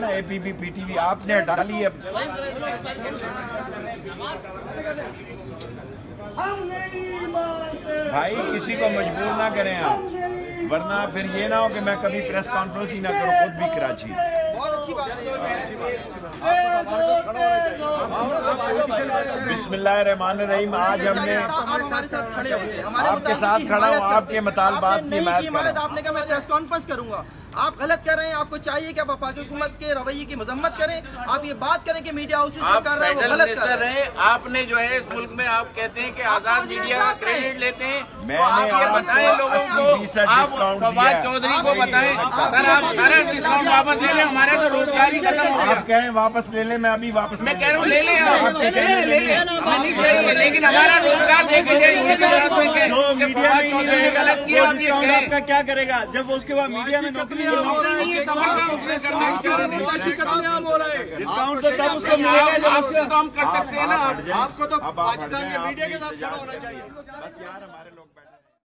ना APP PTV, आपने हटा ली है। भाई किसी को मजबूर ना करें आप, वरना फिर ये ना हो कि मैं कभी प्रेस कॉन्फ्रेंस ही ना करूं खुद भी कराची। बहुत अच्छी बात है। बिस्मिल्लाहिर्रहमानिर्रहीम। आज हमने हमारे साथ खड़े होंगे, आपके साथ खड़ा हूँ, आपके मुतालबात की हिमायत। आपने कहा मैं प्रेस कॉन्फ्रेंस करूंगा, आप गलत कर रहे हैं। आपको चाहिए कि आप वफाकी हुकूमत के रवैये की मजम्मत करें। आप ये बात करें कि मीडिया हाउस जो कर रहे हैं वो गलत कर रहे हैं। आपने जो है इस मुल्क में आप कहते हैं कि आजाद मीडिया का क्रेडिट लेते हैं, तो आप मैंने ये बताएं लोगों को, आप फवाद चौधरी को बताएं सर आप सारा डिस्काउंट वापस ले लें, हमारे तो रोजगारी खत्म हो गया। आप कहें वापस ले लें, मैं अभी वापस मैं कह रहा हूँ ले लें, ले लें, हमें नहीं चाहिए, लेकिन हमारा रोजगार देखे जाएंगे। फवाद चौधरी ने गलत किया, आप ये कहें आपका क्या करेगा जब वो उसके बाद मीडिया में नौकरी नहीं है, सफर का उसने करना डिस्काउंट तो तब उसको मिलेगा जब आपसे तो हम कर सकते हैं ना। आपको तो पाकिस्तान के मीडिया के साथ खड़ा होना चाहिए। बस यार हमारे लोग बैठे